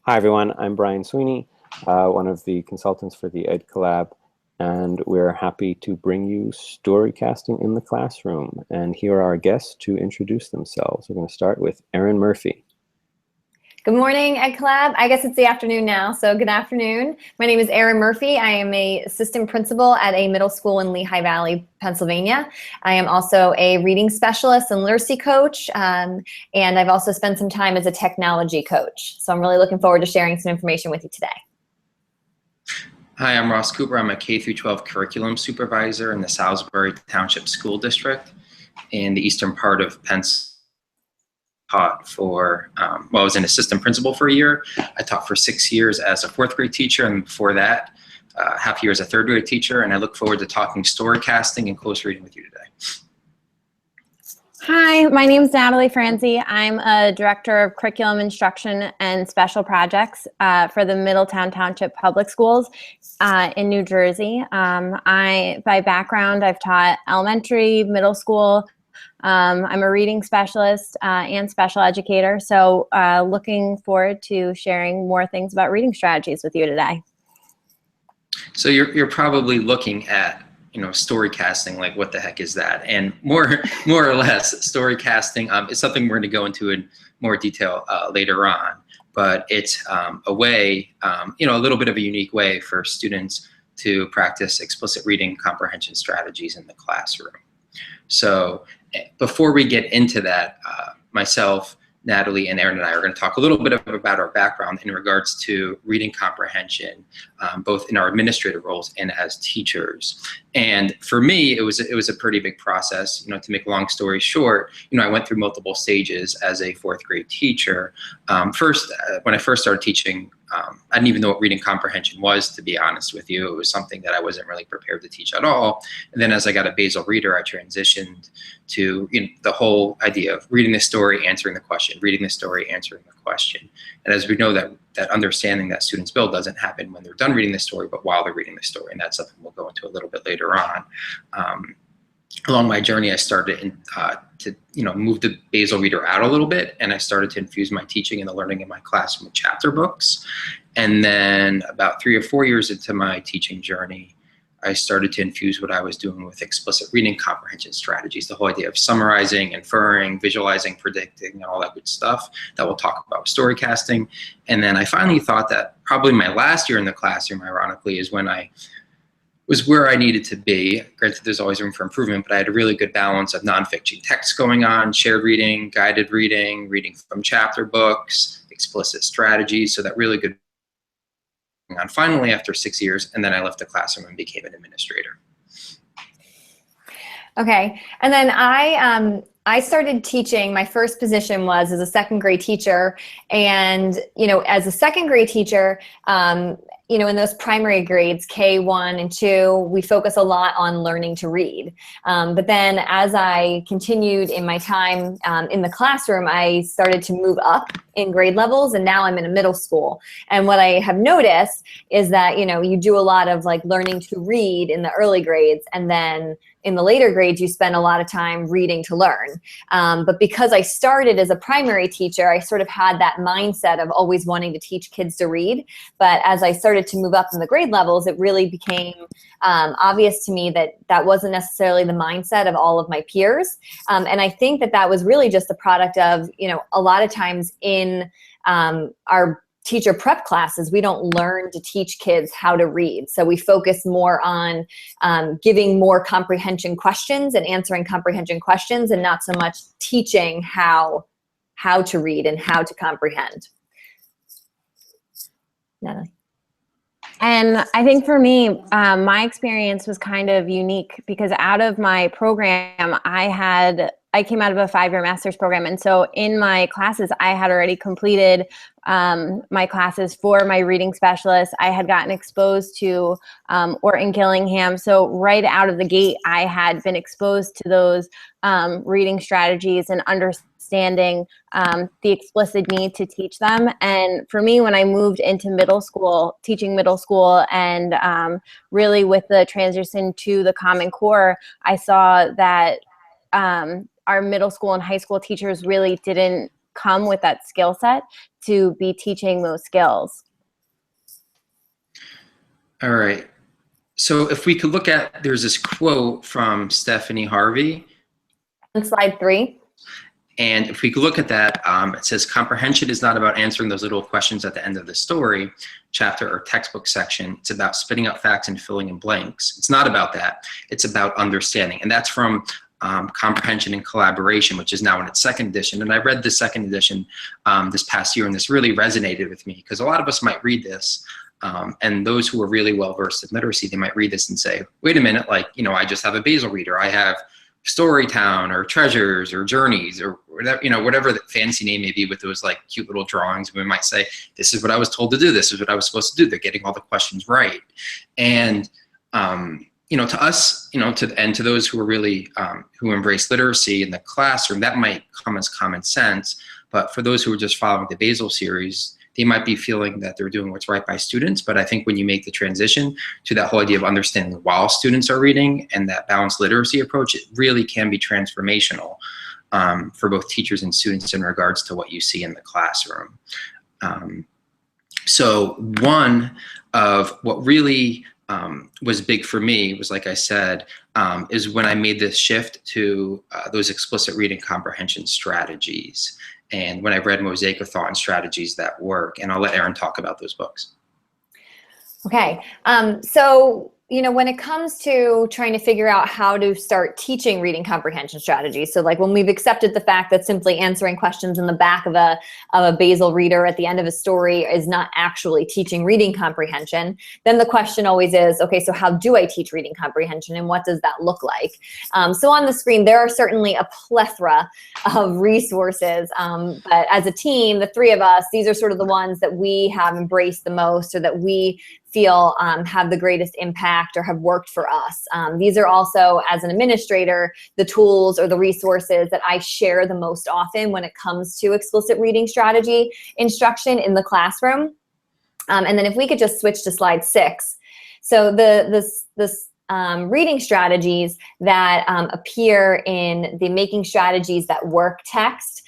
Hi, everyone. I'm Brian Sweeney, one of the consultants for the Ed Collab, and we're happy to bring you Storycasting in the Classroom. And here are our guests to introduce themselves. We're going to start with Erin Murphy. Good morning, Ed Collab. I guess it's the afternoon now, so good afternoon. My name is Erin Murphy. I am a assistant principal at a middle school in Lehigh Valley, Pennsylvania. I am also a reading specialist and literacy coach, and I've also spent some time as a technology coach. So I'm really looking forward to sharing some information with you today. Hi, I'm Ross Cooper. I'm a K-12 curriculum supervisor in the Salisbury Township School District in the eastern part of Pennsylvania. Taught for, I was an assistant principal for a year. I taught for 6 years as a fourth grade teacher, and before that, half a year as a third grade teacher, and I look forward to talking storycasting and close reading with you today. Hi, my name is Natalie Franzi. I'm a director of curriculum instruction and special projects for the Middletown Township Public Schools in New Jersey. By background, I've taught elementary, middle school. I'm a reading specialist and special educator, so looking forward to sharing more things about reading strategies with you today. So you're probably looking at, storycasting, like what the heck is that? And more or less, storycasting is something we're going to go into in more detail later on. But it's a way, a little bit of a unique way for students to practice explicit reading comprehension strategies in the classroom. So before we get into that, myself, Natalie, and Erin and I are going to talk a little bit about our background in regards to reading comprehension, both in our administrative roles and as teachers. And for me, it was a pretty big process. To make a long story short, I went through multiple stages as a fourth grade teacher. First, when I first started teaching, I didn't even know what reading comprehension was, to be honest with you. It was something that I wasn't really prepared to teach at all. And then as I got a basal reader, I transitioned to the whole idea of reading the story, answering the question, reading the story, answering the question. And as we know, that understanding that students build doesn't happen when they're done reading the story, but while they're reading the story. And that's something we'll go into a little bit later on. Along my journey, I started to move the basal reader out a little bit, and I started to infuse my teaching and the learning in my classroom with chapter books. And then about 3 or 4 years into my teaching journey, I started to infuse what I was doing with explicit reading comprehension strategies, the whole idea of summarizing, inferring, visualizing, predicting, and all that good stuff that we'll talk about with storycasting. And then I finally thought that probably my last year in the classroom, ironically, is when I was where I needed to be. Granted, there's always room for improvement, but I had a really good balance of nonfiction text going on, shared reading, guided reading, reading from chapter books, explicit strategies, so that really good on finally after 6 years, and then I left the classroom and became an administrator. Okay, and then I started teaching. My first position was as a second grade teacher, and as a second grade teacher, in those primary grades, K1 and 2, we focus a lot on learning to read. But then as I continued in my time in the classroom, I started to move up in grade levels, and now I'm in a middle school. And what I have noticed is that, you do a lot of like learning to read in the early grades, and then in the later grades, you spend a lot of time reading to learn. But because I started as a primary teacher, I sort of had that mindset of always wanting to teach kids to read. But as I started to move up in the grade levels, it really became obvious to me that that wasn't necessarily the mindset of all of my peers. And I think that was really just the product of, a lot of times in our teacher prep classes, we don't learn to teach kids how to read. So we focus more on giving more comprehension questions and answering comprehension questions, and not so much teaching how to read and how to comprehend. Natalie. And I think for me, my experience was kind of unique because out of my program, I came out of a 5-year master's program. And so in my classes, I had already completed my classes for my reading specialist. I had gotten exposed to Orton Gillingham. So right out of the gate, I had been exposed to those reading strategies and understanding the explicit need to teach them. And for me, when I moved into middle school, teaching middle school, and really with the transition to the Common Core, I saw that our middle school and high school teachers really didn't come with that skill set to be teaching those skills. All right. So if we could look at, there's this quote from Stephanie Harvey. On slide 3. And if we could look at that, it says, comprehension is not about answering those little questions at the end of the story, chapter, or textbook section. It's about spitting out facts and filling in blanks. It's not about that. It's about understanding. And that's from Comprehension and Collaboration, which is now in its second edition. And I read the second edition this past year, and this really resonated with me because a lot of us might read this. And those who are really well versed in literacy, they might read this and say, wait a minute, like, you know, I just have a Basil reader. I have Storytown or Treasures or Journeys or whatever, you know, whatever the fancy name may be with those like cute little drawings. We might say, this is what I was told to do. This is what I was supposed to do. They're getting all the questions right. And, you know, to us, you know, to those who are really, who embrace literacy in the classroom, that might come as common sense. But for those who are just following the Basil series, they might be feeling that they're doing what's right by students. But I think when you make the transition to that whole idea of understanding while students are reading and that balanced literacy approach, it really can be transformational for both teachers and students in regards to what you see in the classroom. So one of what really was big for me was, like I said, is when I made this shift to those explicit reading comprehension strategies. And when I read Mosaic of Thought and Strategies That Work, and I'll let Erin talk about those books. Okay, so, you know, when it comes to trying to figure out how to start teaching reading comprehension strategies, so like when we've accepted the fact that simply answering questions in the back of a Basil reader at the end of a story is not actually teaching reading comprehension, then the question always is, okay, so how do I teach reading comprehension and what does that look like? So on the screen, there are certainly a plethora of resources, but as a team, the three of us, these are sort of the ones that we have embraced the most or that we feel have the greatest impact or have worked for us. These are also, as an administrator, the tools or the resources that I share the most often when it comes to explicit reading strategy instruction in the classroom. And then if we could just switch to slide 6. So the reading strategies that appear in the Making Strategies That Work text,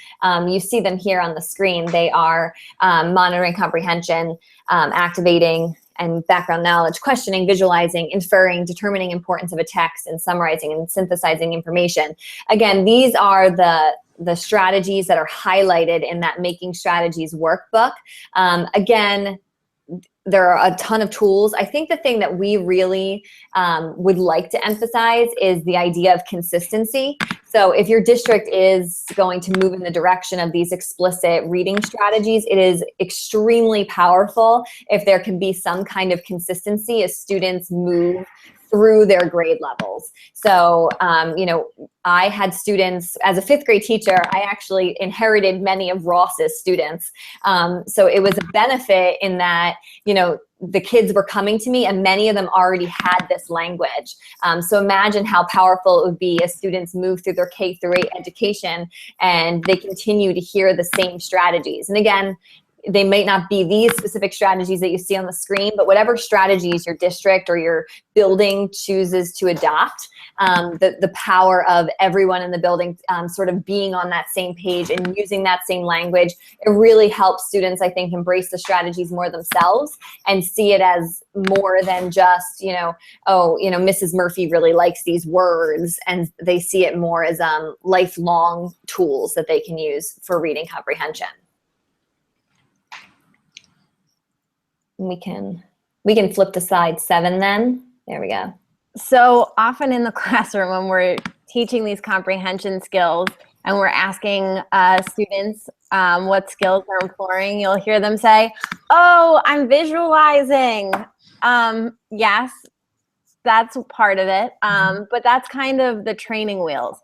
you see them here on the screen. They are monitoring comprehension, activating and background knowledge, questioning, visualizing, inferring, determining importance of a text, and summarizing and synthesizing information. Again, these are the strategies that are highlighted in that Making Strategies workbook. Again, there are a ton of tools. I think the thing that we really would like to emphasize is the idea of consistency. So if your district is going to move in the direction of these explicit reading strategies, it is extremely powerful if there can be some kind of consistency as students move through their grade levels. So, you know, I had students, as a 5th grade teacher, I actually inherited many of Ross's students. So it was a benefit in that, you know, the kids were coming to me and many of them already had this language. So imagine how powerful it would be as students move through their K-8 education and they continue to hear the same strategies. And again, they may not be these specific strategies that you see on the screen, but whatever strategies your district or your building chooses to adopt, the power of everyone in the building sort of being on that same page and using that same language, it really helps students, I think, embrace the strategies more themselves and see it as more than just, you know, oh, you know, Mrs. Murphy really likes these words, and they see it more as lifelong tools that they can use for reading comprehension. We can flip to slide 7 then. There we go. So often in the classroom when we're teaching these comprehension skills and we're asking students what skills they're employing, you'll hear them say, oh, I'm visualizing. Yes, that's part of it, but that's kind of the training wheels.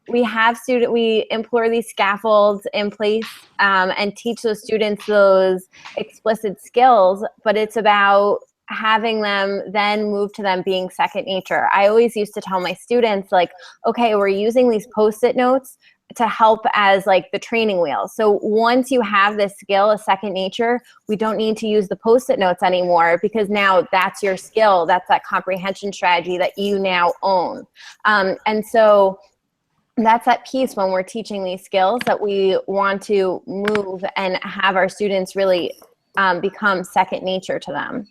We employ these scaffolds in place and teach those students those explicit skills, but it's about having them then move to them being second nature. I always used to tell my students, like, okay, we're using these Post-it notes to help as like the training wheels. So once you have this skill, a second nature, we don't need to use the Post-it notes anymore because now that's your skill. That's that comprehension strategy that you now own. And so that's that piece when we're teaching these skills that we want to move and have our students really become second nature to them.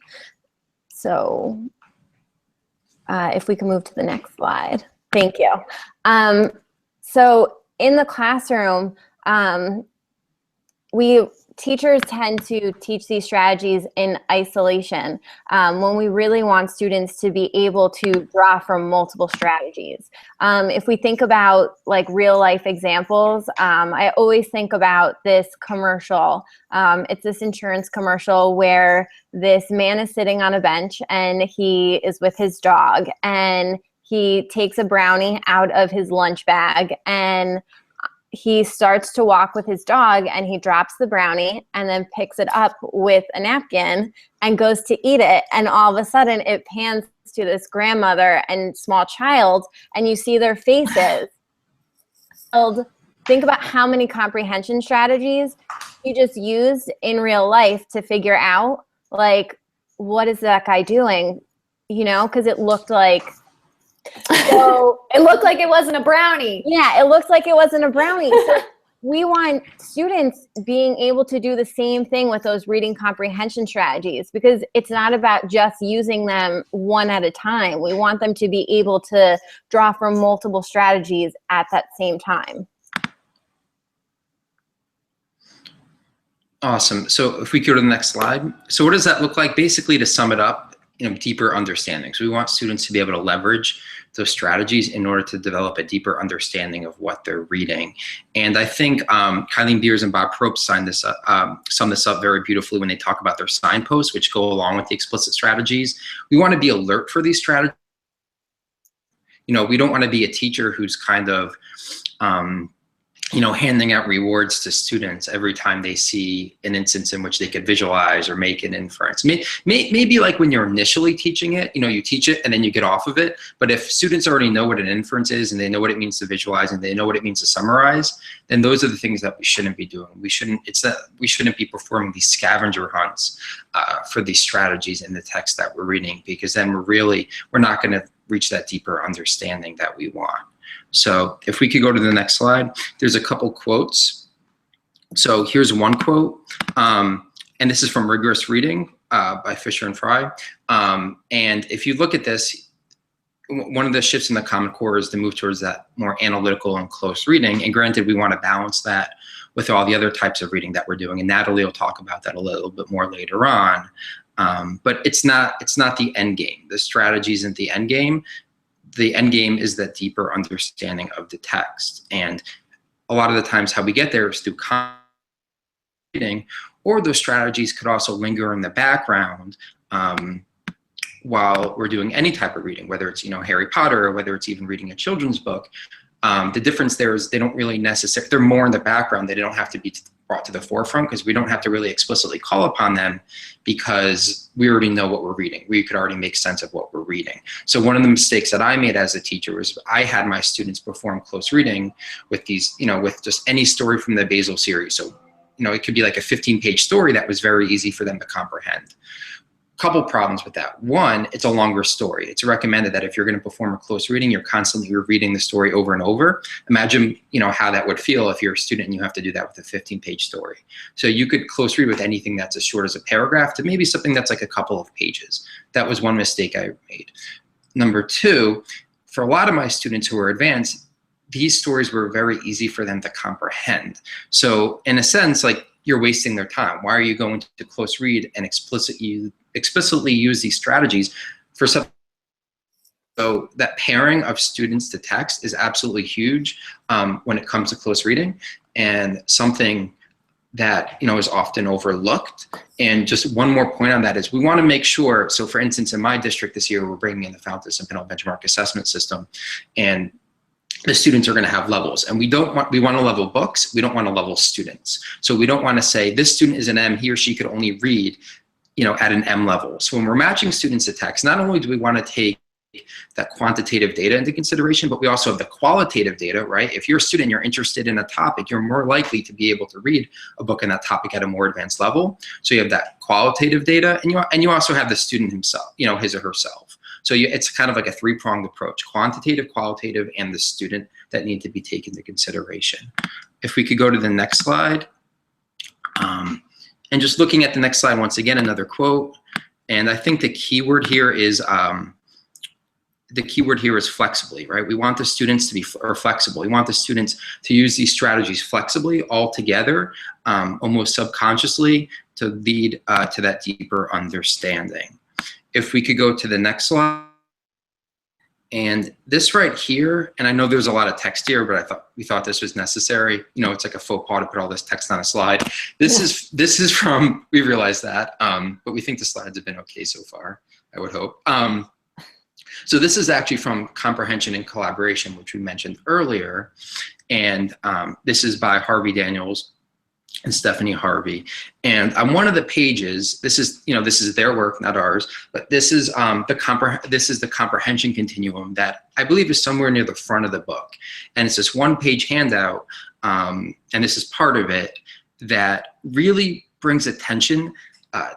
So if we can move to the next slide. Thank you. So in the classroom, teachers tend to teach these strategies in isolation when we really want students to be able to draw from multiple strategies. If we think about like real life examples, I always think about this commercial. It's this insurance commercial where this man is sitting on a bench and he is with his dog, and he takes a brownie out of his lunch bag, and he starts to walk with his dog, and he drops the brownie and then picks it up with a napkin and goes to eat it. And all of a sudden it pans to this grandmother and small child, and you see their faces. Think about how many comprehension strategies you just used in real life to figure out, like, what is that guy doing? You know, because it looked like, so it looked like it wasn't a brownie. Yeah, it looks like it wasn't a brownie. So we want students being able to do the same thing with those reading comprehension strategies, because it's not about just using them one at a time. We want them to be able to draw from multiple strategies at that same time. Awesome. So if we go to the next slide. So what does that look like? Basically, to sum it up, deeper understanding. So we want students to be able to leverage those strategies in order to develop a deeper understanding of what they're reading. And I think Kylie Beers and Bob Probst sum this up very beautifully when they talk about their signposts, which go along with the explicit strategies. We want to be alert for these strategies. We don't want to be a teacher who's kind of handing out rewards to students every time they see an instance in which they could visualize or make an inference. Maybe like when you're initially teaching it, you teach it and then you get off of it. But if students already know what an inference is, and they know what it means to visualize, and they know what it means to summarize, then those are the things that we shouldn't be doing. We shouldn't be performing these scavenger hunts for these strategies in the text that we're reading, because then we're not going to reach that deeper understanding that we want. So if we could go to the next slide, there's a couple quotes. So here's one quote, and this is from Rigorous Reading by Fisher and Fry. And if you look at this, one of the shifts in the Common Core is to move towards that more analytical and close reading. And granted, we want to balance that with all the other types of reading that we're doing. And Natalie will talk about that a little bit more later on. But it's not the end game. The strategy isn't the end game. The end game is that deeper understanding of the text. And a lot of the times how we get there is through reading, or those strategies could also linger in the background while we're doing any type of reading, whether it's Harry Potter, or whether it's even reading a children's book. The difference there is they don't really necessarily, they're more in the background. They don't have to be brought to the forefront, because we don't have to really explicitly call upon them, because we already know what we're reading. We could already make sense of what we're reading. So one of the mistakes that I made as a teacher was I had my students perform close reading with these, with just any story from the Basil series. So, it could be like a 15-page story that was very easy for them to comprehend. Couple problems with that. One, it's a longer story. It's recommended that if you're going to perform a close reading, you're constantly rereading the story over and over. Imagine, how that would feel if you're a student and you have to do that with a 15-page story. So you could close read with anything that's as short as a paragraph to maybe something that's like a couple of pages. That was one mistake I made. Number two, for a lot of my students who are advanced, these stories were very easy for them to comprehend. So in a sense, like, you're wasting their time. Why are you going to close read and explicitly use these strategies for something? So that pairing of students to text is absolutely huge when it comes to close reading, and something that is often overlooked. And just one more point on that is we want to make sure, so for instance, in my district this year, we're bringing in the Fountas and Pinel benchmark assessment system, and the students are going to have levels, and we want to level books. We don't want to level students. So we don't want to say this student is an M, he or she could only read, at an M level. So when we're matching students to text, not only do we want to take that quantitative data into consideration, but we also have the qualitative data, right? If you're a student, you're interested in a topic, you're more likely to be able to read a book in that topic at a more advanced level. So you have that qualitative data, and you also have the student himself, his or herself. So it's kind of like a three-pronged approach: quantitative, qualitative, and the student that need to be taken into consideration. If we could go to the next slide. And just looking at the next slide, once again, another quote. And I think the keyword here is flexibly, right? We want the students to be flexible. We want the students to use these strategies flexibly all together, almost subconsciously, to lead to that deeper understanding. If we could go to the next slide. And this right here, and I know there's a lot of text here, but we thought this was necessary. You know, it's like a faux pas to put all this text on a slide. This is from, we realize that, but we think the slides have been okay so far, I would hope. So this is actually from Comprehension and Collaboration, which we mentioned earlier. And this is by Harvey Daniels and Stephanie Harvey. And on one of the pages, this is their work, not ours, but this is the comprehension continuum that I believe is somewhere near the front of the book. And it's this one-page handout, and this is part of it, that really brings attention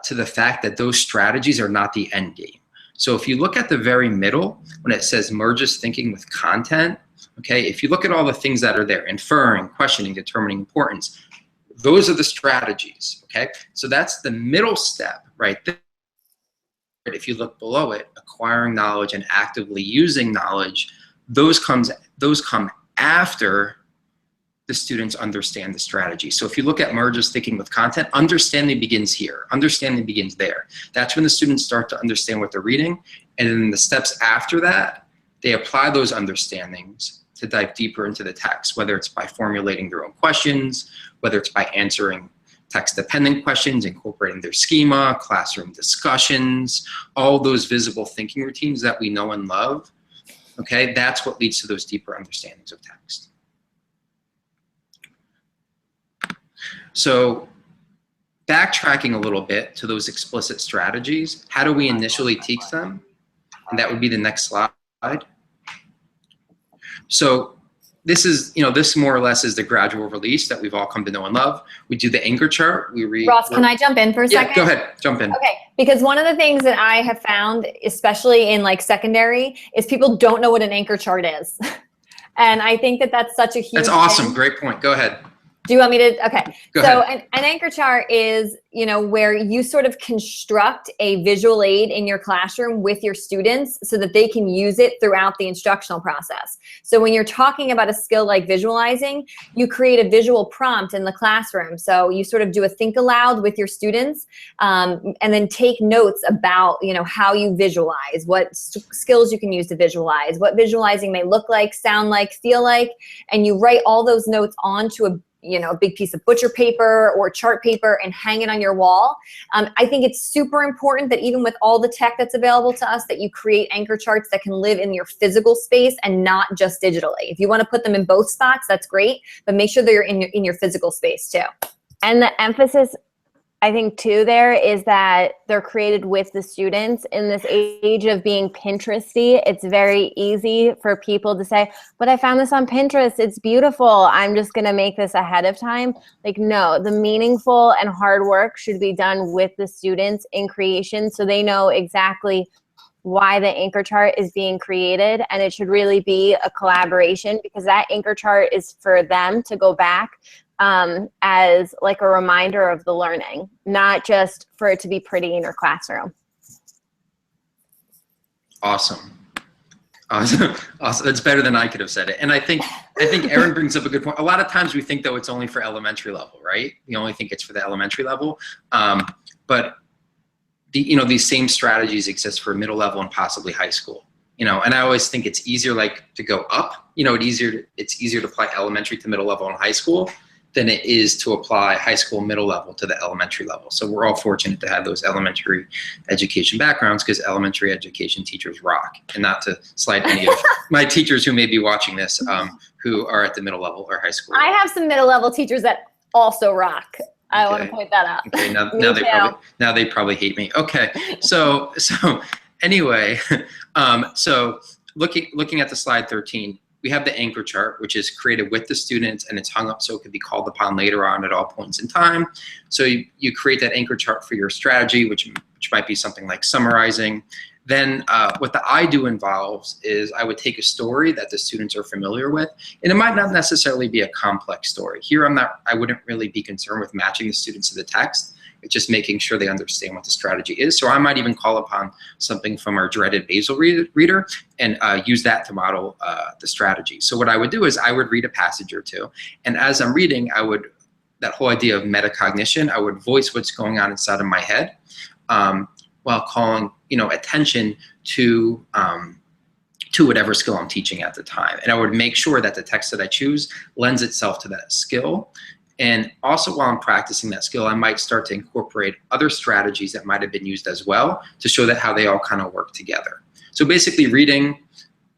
to the fact that those strategies are not the end game. So if you look at the very middle, when it says merges thinking with content, okay, if you look at all the things that are there, inferring, questioning, determining importance, those are the strategies, okay? So that's the middle step right there. If you look below it, acquiring knowledge and actively using knowledge, those come after the students understand the strategy. So if you look at merges thinking with content, understanding begins here, understanding begins there. That's when the students start to understand what they're reading, and then the steps after that, they apply those understandings to dive deeper into the text, whether it's by formulating their own questions, whether it's by answering text-dependent questions, incorporating their schema, classroom discussions, all those visible thinking routines that we know and love, okay? That's what leads to those deeper understandings of text. So backtracking a little bit to those explicit strategies, how do we initially teach them? And that would be the next slide. So this is, this more or less is the gradual release that we've all come to know and love. We do the anchor chart. We read. Ross, can I jump in for a second? Yeah, go ahead, jump in. Okay, because one of the things that I have found, especially in like secondary, is people don't know what an anchor chart is. And I think that that's such a huge That's awesome, thing. Great point, go ahead. Do you want me to? Okay. Go so ahead. an anchor chart is, where you sort of construct a visual aid in your classroom with your students so that they can use it throughout the instructional process. So when you're talking about a skill like visualizing, you create a visual prompt in the classroom. So you sort of do a think aloud with your students, and then take notes about, how you visualize, what skills you can use to visualize, what visualizing may look like, sound like, feel like, and you write all those notes onto a big piece of butcher paper or chart paper and hang it on your wall. I think it's super important that even with all the tech that's available to us, that you create anchor charts that can live in your physical space and not just digitally. If you want to put them in both spots, that's great, but make sure they're in your physical space too. And the emphasis, I think, too, there is that they're created with the students. In this age of being Pinteresty, it's very easy for people to say, but I found this on Pinterest, it's beautiful, I'm just gonna make this ahead of time. Like, no, the meaningful and hard work should be done with the students in creation so they know exactly why the anchor chart is being created, and it should really be a collaboration, because that anchor chart is for them to go back as like a reminder of the learning, not just for it to be pretty in your classroom. Awesome. Awesome. Awesome. That's better than I could have said it. And I think Erin brings up a good point. A lot of times we think, though, it's only for elementary level, right? We only think it's for the elementary level. But these same strategies exist for middle level and possibly high school. And I always think it's easier to go up. It's easier to apply elementary to middle level and high school than it is to apply high school middle level to the elementary level. So we're all fortunate to have those elementary education backgrounds, because elementary education teachers rock. And not to slight any of my teachers who may be watching this, who are at the middle level or high school level. I have some middle level teachers that also rock. I want to point that out. Okay, now they probably hate me. Okay, so anyway, so looking at the slide 13, we have the anchor chart, which is created with the students, and it's hung up so it could be called upon later on at all points in time. So you create that anchor chart for your strategy, which might be something like summarizing. Then what the I do involves is I would take a story that the students are familiar with, and it might not necessarily be a complex story. Here I wouldn't really be concerned with matching the students to the text. It's just making sure they understand what the strategy is. So I might even call upon something from our dreaded Basil reader and use that to model the strategy. So what I would do is I would read a passage or two, and as I'm reading, that whole idea of metacognition, I would voice what's going on inside of my head, while calling, attention to whatever skill I'm teaching at the time. And I would make sure that the text that I choose lends itself to that skill. And also while I'm practicing that skill, I might start to incorporate other strategies that might have been used as well to show that how they all kind of work together. So basically reading,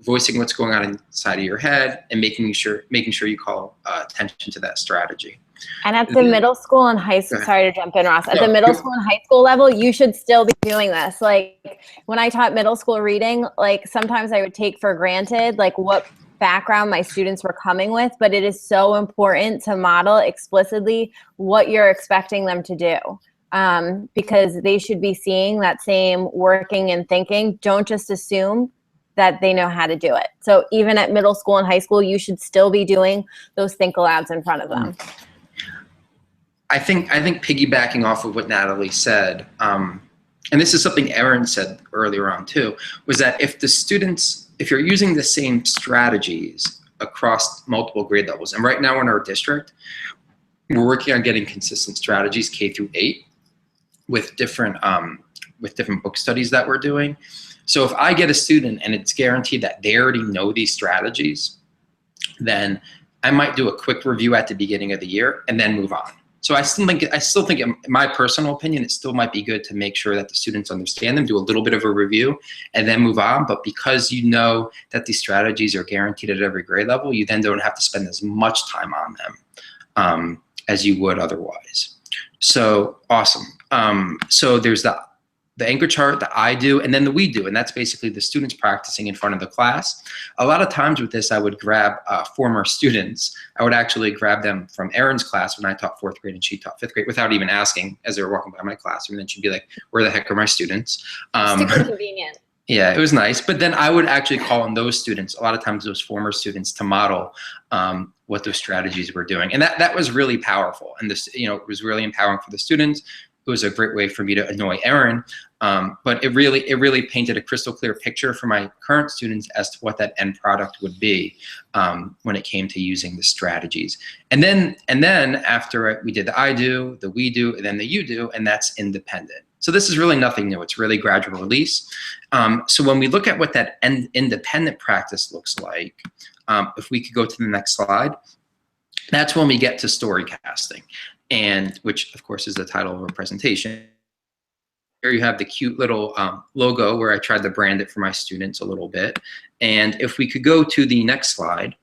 voicing what's going on inside of your head, and making sure you call attention to that strategy. And at the middle school and high school, sorry to jump in, Ross, at the middle school and high school level, you should still be doing this. Like when I taught middle school reading, like sometimes I would take for granted like what background my students were coming with, but it is so important to model explicitly what you're expecting them to do. Because they should be seeing that same working and thinking. Don't just assume that they know how to do it. So even at middle school and high school, you should still be doing those think alouds in front of them. I think piggybacking off of what Natalie said, and this is something Erin said earlier on too, was that if you're using the same strategies across multiple grade levels, and right now in our district, we're working on getting consistent strategies K-8 with different book studies that we're doing. So if I get a student and it's guaranteed that they already know these strategies, then I might do a quick review at the beginning of the year and then move on. So I still think, in my personal opinion, it still might be good to make sure that the students understand them, do a little bit of a review, and then move on. But because you know that these strategies are guaranteed at every grade level, you then don't have to spend as much time on them as you would otherwise. So awesome. So there's the anchor chart, the I do, and then the we do, and that's basically the students practicing in front of the class. A lot of times with this, I would grab former students. I would actually grab them from Erin's class when I taught 4th grade and she taught 5th grade without even asking as they were walking by my classroom. And then she'd be like, where the heck are my students? Super convenient. Yeah, it was nice. But then I would actually call on those students, a lot of times those former students, to model what those strategies were doing. And that was really powerful. And this, it was really empowering for the students. It was a great way for me to annoy Erin, but it really painted a crystal clear picture for my current students as to what that end product would be when it came to using the strategies. And then after we did the I do, the we do, and then the you do, and that's independent. So this is really nothing new. It's really gradual release. So when we look at what that independent practice looks like, if we could go to the next slide, that's when we get to storycasting. And which of course is the title of our presentation. Here you have the cute little logo where I tried to brand it for my students a little bit. And if we could go to the next slide.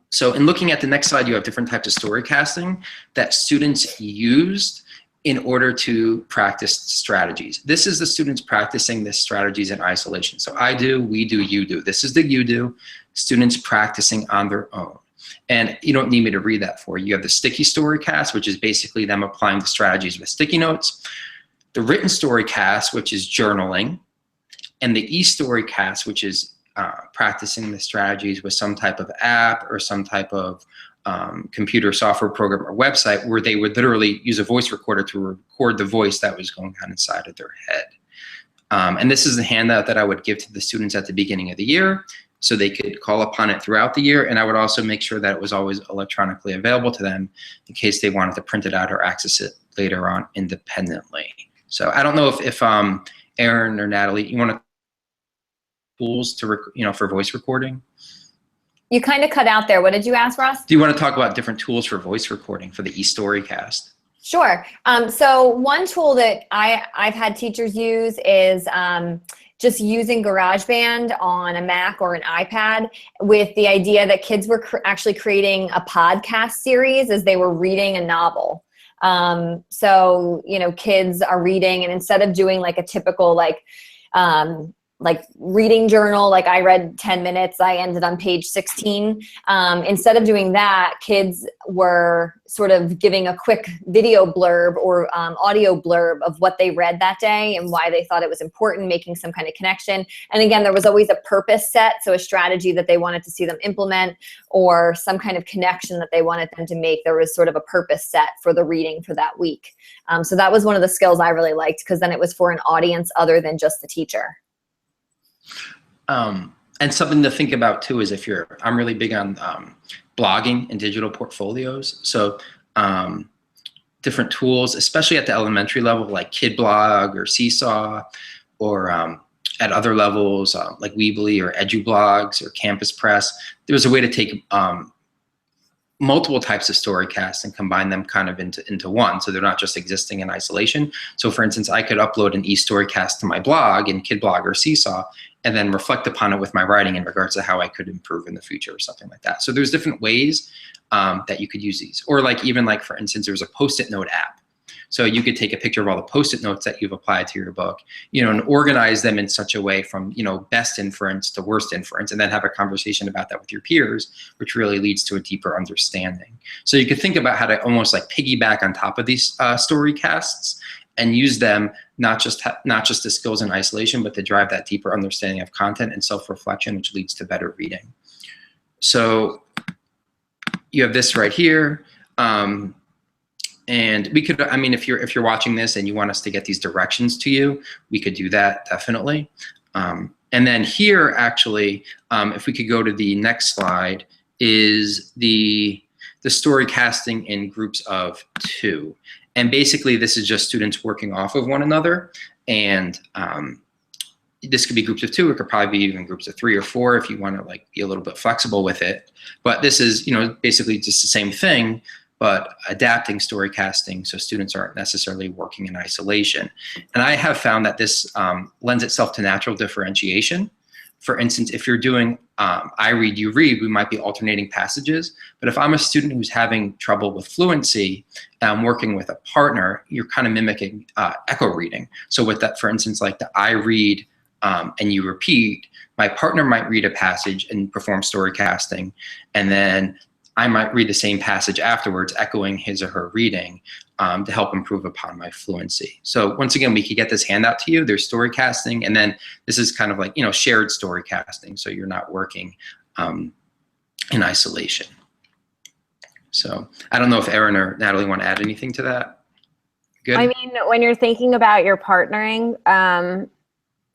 So in looking at the next slide, you have different types of story casting that students used in order to practice strategies. This is the students practicing the strategies in isolation. So I do, we do, you do. This is the you do, students practicing on their own. And you don't need me to read that for you. You have the sticky story cast, which is basically them applying the strategies with sticky notes. The written story cast, which is journaling. And the e-story cast, which is practicing the strategies with some type of app or some type of computer software program or website where they would literally use a voice recorder to record the voice that was going on inside of their head. And this is the handout that I would give to the students at the beginning of the year, so they could call upon it throughout the year. And I would also make sure that it was always electronically available to them in case they wanted to print it out or access it later on independently. So I don't know if Erin or Natalie, you want to tools to for voice recording? You kind of cut out there. What did you ask, Ross? Do you want to talk about different tools for voice recording for the eStorycast? Sure. So one tool that I've had teachers use is just using GarageBand on a Mac or an iPad with the idea that kids were actually creating a podcast series as they were reading a novel. So, kids are reading, and instead of doing like a typical like reading journal, like I read 10 minutes, I ended on page 16. Instead of doing that, kids were sort of giving a quick video blurb or audio blurb of what they read that day and why they thought it was important, making some kind of connection. And again, there was always a purpose set, so a strategy that they wanted to see them implement or some kind of connection that they wanted them to make. There was sort of a purpose set for the reading for that week. So that was one of the skills I really liked, because then it was for an audience other than just the teacher. And something to think about too is I'm really big on blogging and digital portfolios. So different tools, especially at the elementary level, like KidBlog or Seesaw, or at other levels like Weebly or EduBlogs or Campus Press. There's a way to take multiple types of Storycast and combine them kind of into one, so they're not just existing in isolation. So for instance, I could upload an e-Storycast to my blog in KidBlog or Seesaw, and then reflect upon it with my writing in regards to how I could improve in the future or something like that. So there's different ways that you could use these. Or like even like, for instance, there's a Post-it note app. So you could take a picture of all the Post-it notes that you've applied to your book, and organize them in such a way from, best inference to worst inference, and then have a conversation about that with your peers, which really leads to a deeper understanding. So you could think about how to almost like piggyback on top of these Storycasts and use them not just the skills in isolation, but to drive that deeper understanding of content and self-reflection, which leads to better reading. So you have this right here. And we could, if you're watching this and you want us to get these directions to you, we could do that definitely. And then here, actually, if we could go to the next slide, is the Storycasting in groups of 2. And basically, this is just students working off of one another. And this could be groups of 2. It could probably be even groups of 3 or 4 if you want to like be a little bit flexible with it. But this is, basically just the same thing, but adapting Storycasting so students aren't necessarily working in isolation. And I have found that this lends itself to natural differentiation. For instance, if you're doing I read, you read, we might be alternating passages. But if I'm a student who's having trouble with fluency and I'm working with a partner, you're kind of mimicking echo reading. So with that, for instance, like the I read and you repeat, my partner might read a passage and perform Storycasting, and then I might read the same passage afterwards, echoing his or her reading to help improve upon my fluency. So once again, we could get this handout to you. There's Storycasting, and then this is kind of like, shared Storycasting, so you're not working in isolation. So I don't know if Erin or Natalie want to add anything to that. Good? I mean, when you're thinking about your partnering,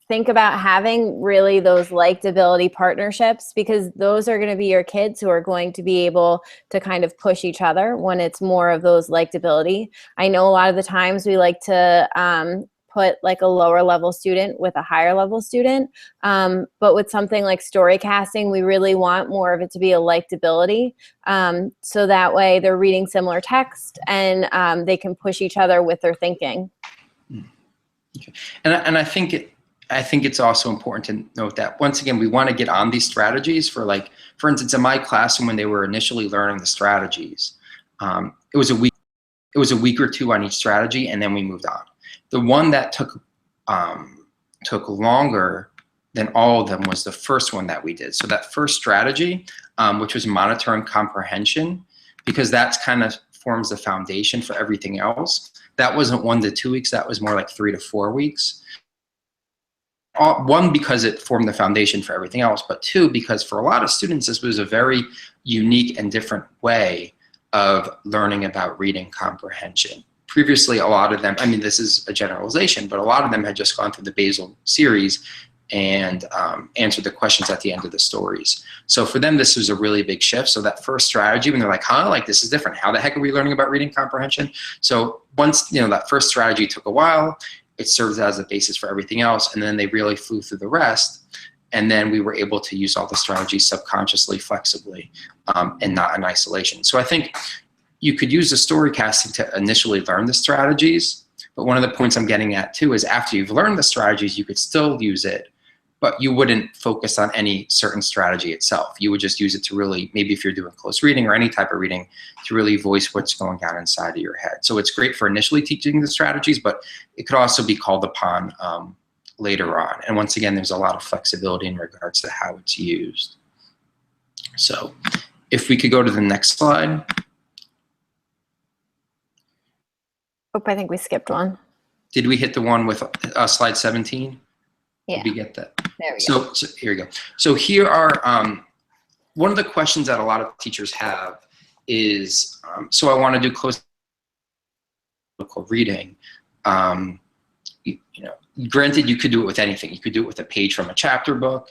think about having really those likability partnerships, because those are going to be your kids who are going to be able to kind of push each other when it's more of those likability. I know a lot of the times we like to put like a lower level student with a higher level student, but with something like Storycasting, we really want more of it to be a likability, so that way they're reading similar text and they can push each other with their thinking. Okay. And I think it's also important to note that, once again, we want to get on these strategies for instance, in my classroom when they were initially learning the strategies, it was a week or 2 on each strategy, and then we moved on. The one that took longer than all of them was the first one that we did. So that first strategy, which was monitoring comprehension, because that's kind of forms the foundation for everything else. That wasn't 1 to 2 weeks. That was more like 3 to 4 weeks. 1, because it formed the foundation for everything else, but 2, because for a lot of students, this was a very unique and different way of learning about reading comprehension. Previously, a lot of them, this is a generalization, but a lot of them had just gone through the basal series and answered the questions at the end of the stories. So for them, this was a really big shift. So that first strategy, when they're like, this is different. How the heck are we learning about reading comprehension? So once, that first strategy took a while, it serves as a basis for everything else, and then they really flew through the rest, and then we were able to use all the strategies subconsciously, flexibly, and not in isolation. So I think you could use the Storycasting to initially learn the strategies, but one of the points I'm getting at too is after you've learned the strategies, you could still use it, but you wouldn't focus on any certain strategy itself. You would just use it to really, maybe if you're doing close reading or any type of reading, to really voice what's going on inside of your head. So it's great for initially teaching the strategies, but it could also be called upon later on. And once again, there's a lot of flexibility in regards to how it's used. So if we could go to the next slide. Oh, I think we skipped one. Did we hit the one with slide 17? Yeah. Did we get that? There we go. So here we go. So here are one of the questions that a lot of teachers have is, so I want to do close reading. You know, granted, you could do it with anything. You could do it with a page from a chapter book,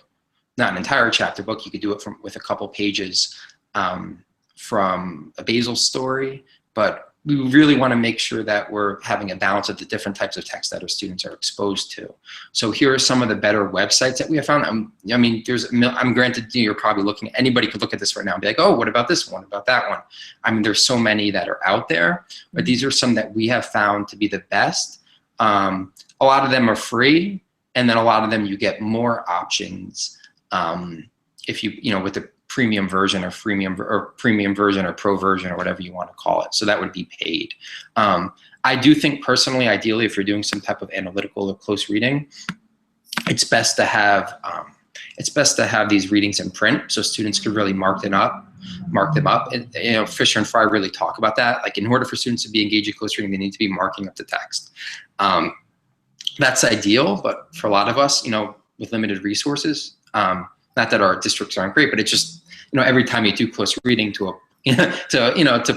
not an entire chapter book. You could do it with a couple pages from a Basil story, but we really want to make sure that we're having a balance of the different types of text that our students are exposed to. So here are some of the better websites that we have found. I mean, I'm granted you're probably looking, anybody could look at this right now and be like, oh, what about this one, about that one? I mean, there's so many that are out there, but these are some that we have found to be the best. A lot of them are free, and then a lot of them you get more options if you know, with the premium version or premium version or pro version or whatever you want to call it. So that would be paid. I do think personally, ideally, if you're doing some type of analytical or close reading, it's best to have these readings in print so students can really mark them up. And, you know, Fisher and Fry really talk about that. Like, in order for students to be engaged in close reading, they need to be marking up the text. That's ideal, but for a lot of us, you know, with limited resources, not that our districts aren't great, but it's just, you know, every time you do close reading to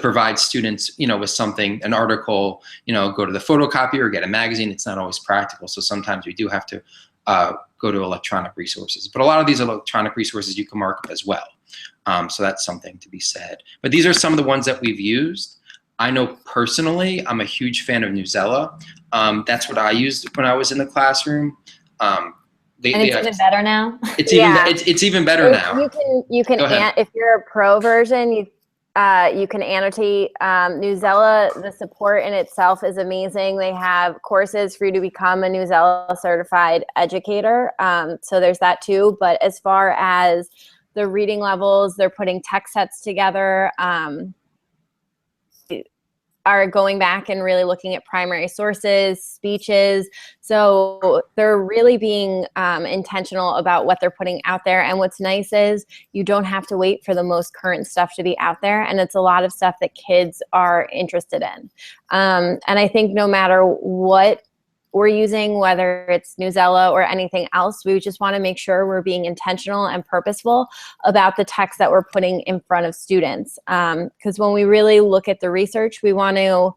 provide students, you know, with something, an article, you know, go to the photocopier or get a magazine, it's not always practical. So sometimes we do have to go to electronic resources. But a lot of these electronic resources you can mark up as well. So that's something to be said. But these are some of the ones that we've used. I know personally, I'm a huge fan of Newsela. That's what I used when I was in the classroom. It's even better now. It's even better now. You can if you're a pro version, you can annotate. Newsela, the support in itself is amazing. They have courses for you to become a Newsela certified educator. So there's that too. But as far as the reading levels, they're putting text sets together. Are going back and really looking at primary sources, speeches. So they're really being intentional about what they're putting out there. And what's nice is you don't have to wait for the most current stuff to be out there. And it's a lot of stuff that kids are interested in. And I think no matter what we're using, whether it's Newsela or anything else, we just want to make sure we're being intentional and purposeful about the text that we're putting in front of students. Because when we really look at the research, we want to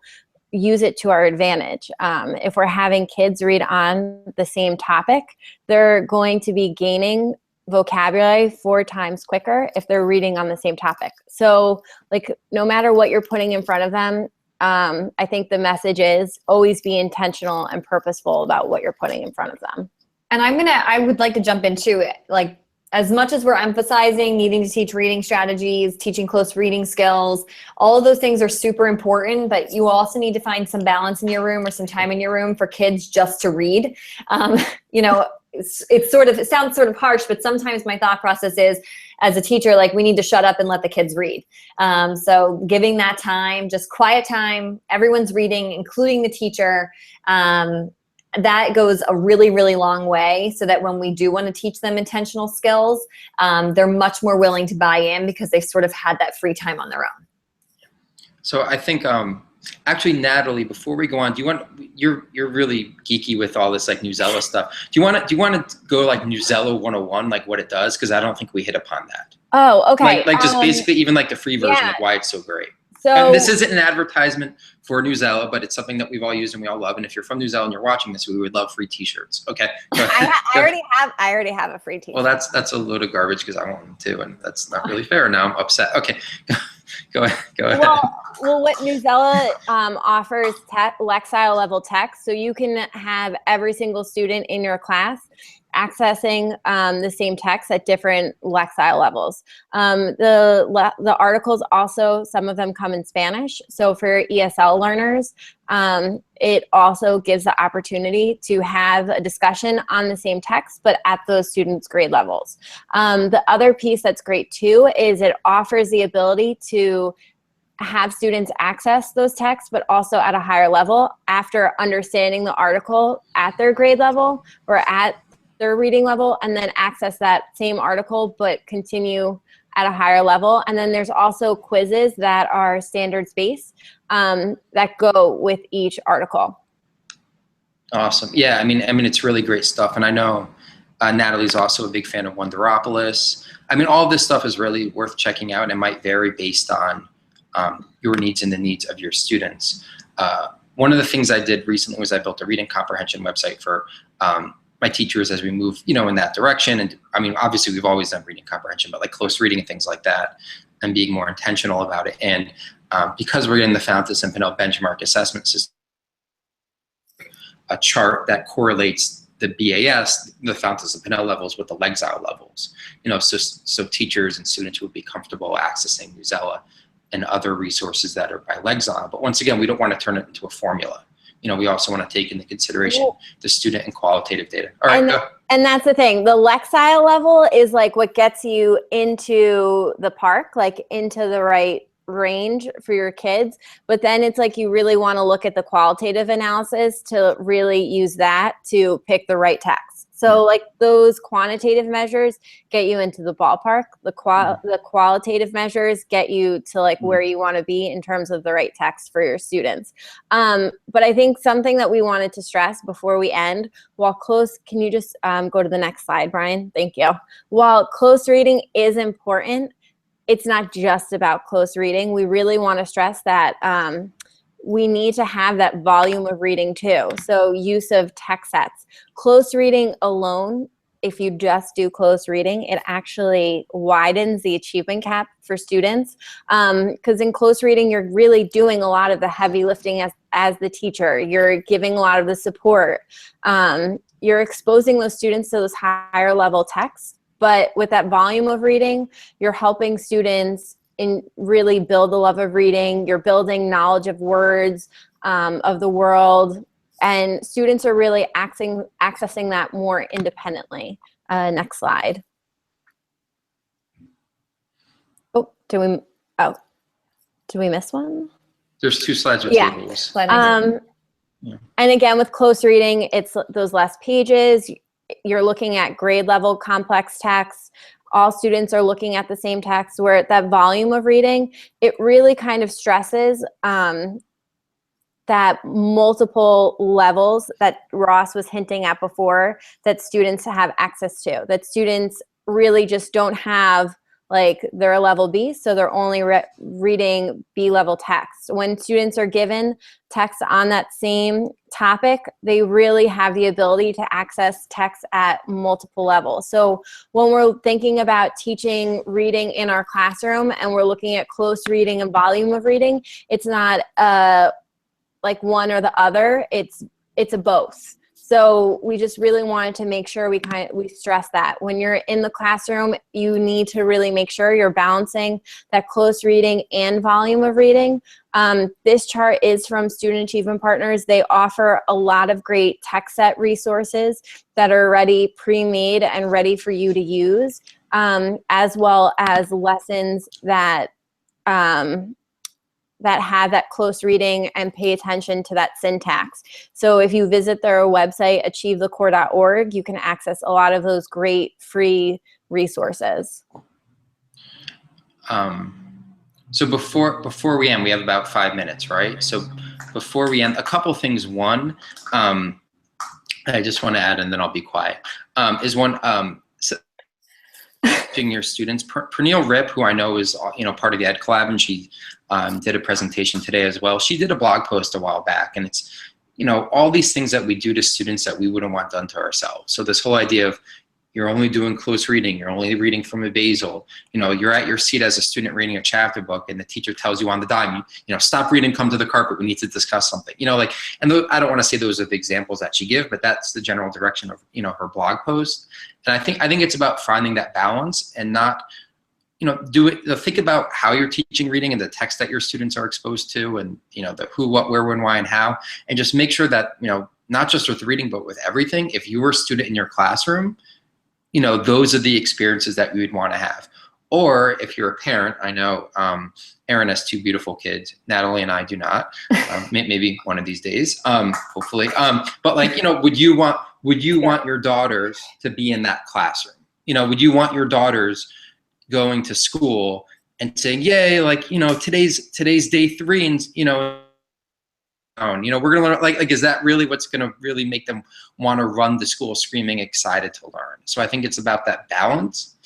use it to our advantage. If we're having kids read on the same topic, they're going to be gaining vocabulary 4 times quicker if they're reading on the same topic. So, like, no matter what you're putting in front of them, I think the message is always be intentional and purposeful about what you're putting in front of them. And I would like to jump into it. Like, as much as we're emphasizing needing to teach reading strategies, teaching close reading skills, all of those things are super important, but you also need to find some balance in your room or some time in your room for kids just to read. You know, it sounds sort of harsh, but sometimes my thought process is, as a teacher, like, we need to shut up and let the kids read. So giving that time, just quiet time, everyone's reading, including the teacher, that goes a really, really long way, so that when we do want to teach them intentional skills, they're much more willing to buy in because they sort of had that free time on their own. So I think, actually, Natalie, before we go on, you're really geeky with all this, like, Newsela stuff. Do you want to go like Newsela 101, like what it does? Because I don't think we hit upon that. Oh, okay. Like just basically even like the free version of why it's so great. So, and this isn't an advertisement for Newsela, but it's something that we've all used and we all love. And if you're from Newsela and you're watching this, we would love free T-shirts. Okay. I already have a free T-shirt. Well, that's a load of garbage because I want them too, and that's not really fair. Now I'm upset. Okay. Go ahead. Well, what Newsela offers Lexile level text, so you can have every single student in your class accessing the same text at different Lexile levels. The articles also, some of them come in Spanish. So for ESL learners, it also gives the opportunity to have a discussion on the same text, but at those students' grade levels. The other piece that's great too is it offers the ability to have students access those texts, but also at a higher level after understanding the article at their grade level or at their reading level, and then access that same article but continue at a higher level. And then there's also quizzes that are standards-based that go with each article. Awesome. Yeah, I mean, it's really great stuff. And I know Natalie's also a big fan of Wonderopolis. I mean, all of this stuff is really worth checking out, and it might vary based on your needs and the needs of your students. One of the things I did recently was I built a reading comprehension website for my teachers as we move, in that direction. And I mean, obviously we've always done reading comprehension, but like close reading and things like that, and being more intentional about it. And because we're in the Fountas and Pinnell benchmark assessment system, a chart that correlates the BAS, the Fountas and Pinnell levels with the Lexile levels, so teachers and students would be comfortable accessing Muzella and other resources that are by Lexile. But once again, we don't want to turn it into a formula. We also want to take into consideration the student and qualitative data. All right, go. And that's the thing. The Lexile level is like what gets you into the park, like into the right range for your kids. But then it's like you really want to look at the qualitative analysis to really use that to pick the right text. So like those quantitative measures get you into the ballpark. The qualitative measures get you to like where you want to be in terms of the right text for your students. But I think something that we wanted to stress before we end, while close, can you just go to the next slide, Brian? Thank you. While close reading is important, it's not just about close reading. We really want to stress that we need to have that volume of reading too. So use of text sets. Close reading alone, if you just do close reading, it actually widens the achievement gap for students. Because in close reading, you're really doing a lot of the heavy lifting as the teacher. You're giving a lot of the support. You're exposing those students to those higher level texts. But with that volume of reading, you're helping students really build the love of reading. You're building knowledge of words, of the world, and students are really accessing that more independently. Next slide. Did we miss one? There's 2 slides with tables. And again, with close reading, it's those last pages. You're looking at grade level complex text. All students are looking at the same text, where at that volume of reading, it really kind of stresses that multiple levels that Ross was hinting at before that students have access to, that students really just don't have, like they're a level B, so they're only reading B level text. When students are given text on that same topic, they really have the ability to access text at multiple levels. So when we're thinking about teaching reading in our classroom and we're looking at close reading and volume of reading, it's not like one or the other, it's a both. So we just really wanted to make sure we stress that when you're in the classroom, you need to really make sure you're balancing that close reading and volume of reading. This chart is from Student Achievement Partners. They offer a lot of great text set resources that are already pre-made and ready for you to use, as well as lessons that have that close reading and pay attention to that syntax. So if you visit their website, achievethecore.org, you can access a lot of those great free resources. So before we end, we have about 5 minutes, right? So before we end, a couple things. One, I just want to add, and then I'll be quiet, is one, your students. Pernille Rip, who I know is part of the Ed Collab, and she did a presentation today as well. She did a blog post a while back, and it's all these things that we do to students that we wouldn't want done to ourselves. So this whole idea of you're only doing close reading, you're only reading from a basal, you're at your seat as a student reading a chapter book, and the teacher tells you on the dime, stop reading, come to the carpet, we need to discuss something. And I don't want to say those are the examples that she gives, but that's the general direction of her blog post. And I think it's about finding that balance and not think about how you're teaching reading and the text that your students are exposed to, and the who, what, where, when, why, and how, and just make sure that not just with reading but with everything, if you were a student in your classroom, those are the experiences that we would want to have. Or if you're a parent, I know Erin has 2 beautiful kids. Natalie and I do not. Maybe one of these days, hopefully. But like, you know, would you want your daughters to be in that classroom? You know, would you want your daughters going to school and saying, "Yay! Like, you know, today's day 3, and you know, we're gonna learn." Like, is that really what's gonna really make them want to run to school screaming, excited to learn? So I think it's about that balance.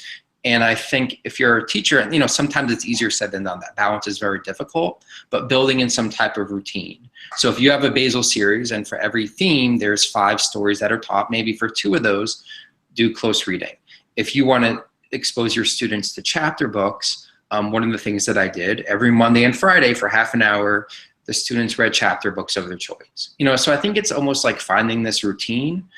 And I think if you're a teacher, you know, sometimes it's easier said than done. That balance is very difficult, but building in some type of routine. So if you have a basal series and for every theme, there's 5 stories that are taught, maybe for 2 of those, do close reading. If you want to expose your students to chapter books, one of the things that I did every Monday and Friday for half an hour, the students read chapter books of their choice. You know, so I think it's almost like finding this routine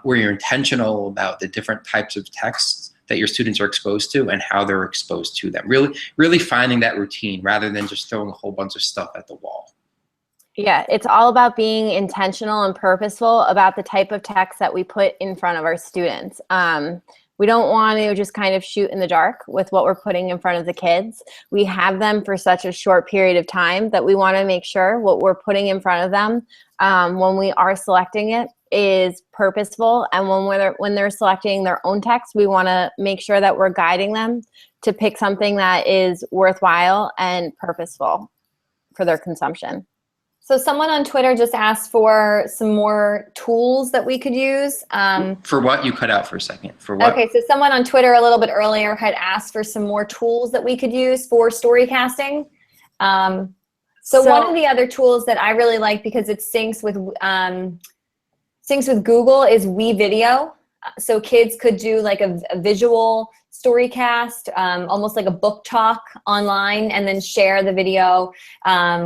where you're intentional about the different types of texts that your students are exposed to and how they're exposed to them. Really finding that routine rather than just throwing a whole bunch of stuff at the wall. Yeah, it's all about being intentional and purposeful about the type of text that we put in front of our students. We don't want to just kind of shoot in the dark with what we're putting in front of the kids. We have them for such a short period of time that we want to make sure what we're putting in front of them when we are selecting it is purposeful. And when they're selecting their own text, we want to make sure that we're guiding them to pick something that is worthwhile and purposeful for their consumption. So someone on Twitter just asked for some more tools that we could use. For what? You cut out for a second. For what? Okay, so someone on Twitter a little bit earlier had asked for some more tools that we could use for storycasting. So one of the other tools that I really like because it syncs with Google is WeVideo. So kids could do like a visual storycast, almost like a book talk online, and then share the video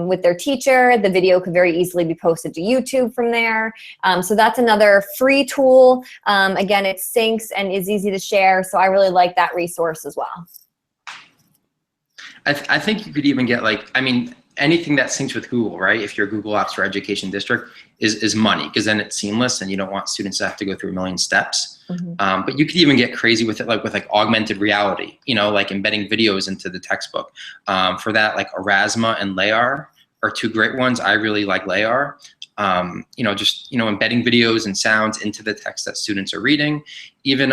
with their teacher. The video could very easily be posted to YouTube from there. So that's another free tool. Again, it syncs and is easy to share. So I really like that resource as well. I think you could even get like, I mean, anything that syncs with Google, right? If you're Google Apps for Education District is money, because then it's seamless and you don't want students to have to go through a million steps. Mm-hmm. But you could even get crazy with it, like with like augmented reality, you know, like embedding videos into the textbook. For that, like Erasma and Layar are 2 great ones. I really like Layar. You know, just, you know, embedding videos and sounds into the text that students are reading. Even,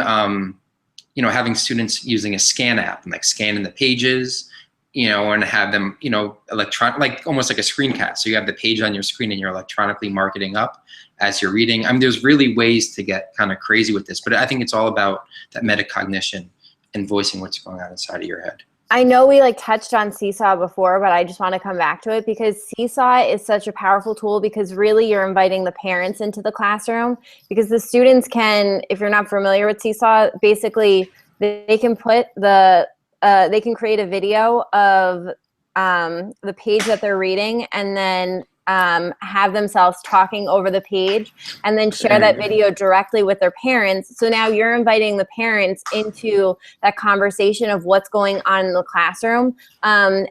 you know, having students using a scan app and like scanning the pages, you know, and have them, you know, like almost like a screencast. So you have the page on your screen and you're electronically marking up as you're reading. I mean, there's really ways to get kind of crazy with this, but I think it's all about that metacognition and voicing what's going on inside of your head. I know we like touched on Seesaw before, but I just want to come back to it because Seesaw is such a powerful tool because really you're inviting the parents into the classroom because the students can, if you're not familiar with Seesaw, basically they can put they can create a video of the page that they're reading and then have themselves talking over the page and then share that video directly with their parents. So now you're inviting the parents into that conversation of what's going on in the classroom, and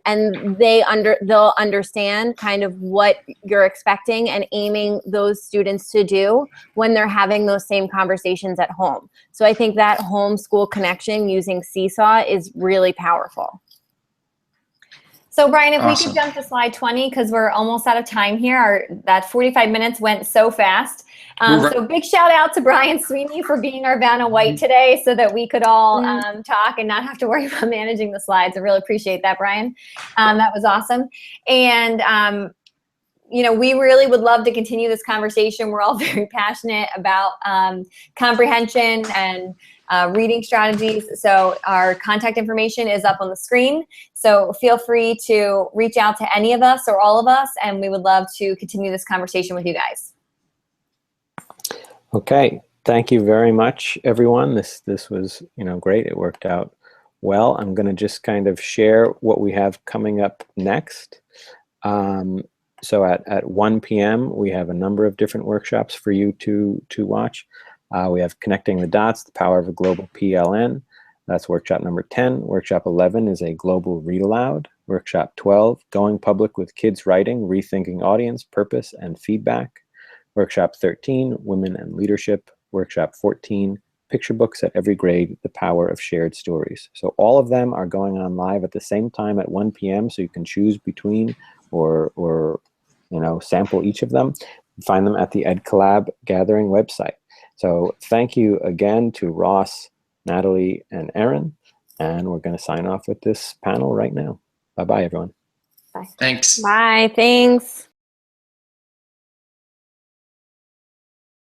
they'll understand kind of what you're expecting and aiming those students to do when they're having those same conversations at home. So I think that homeschool connection using Seesaw is really powerful. So Brian, if Awesome. we could jump to slide 20 because we're almost out of time here. That 45 minutes went so fast. So big shout out to Brian Sweeney for being our Vanna White today so that we could all talk and not have to worry about managing the slides. I really appreciate that, Brian. That was awesome. And you know, we really would love to continue this conversation. We're all very passionate about comprehension and reading strategies. So our contact information is up on the screen. So feel free to reach out to any of us or all of us, and we would love to continue this conversation with you guys. Okay, thank you very much, everyone. This was, you know, great. It worked out well. I'm going to just kind of share what we have coming up next. So at 1 p.m. we have a number of different workshops for you to watch. We have Connecting the Dots, the Power of a Global PLN. That's workshop number 10. Workshop 11 is a global read aloud. Workshop 12, Going Public with Kids Writing, Rethinking Audience, Purpose, and Feedback. Workshop 13, Women and Leadership. Workshop 14, picture books at every grade, The Power of Shared Stories. So all of them are going on live at the same time at 1 p.m. So you can choose between or sample each of them. Find them at the Ed Collab Gathering website. So thank you again to Ross, Natalie, and Erin. And we're going to sign off with this panel right now. Bye-bye, everyone. Bye. Thanks. Bye. Thanks.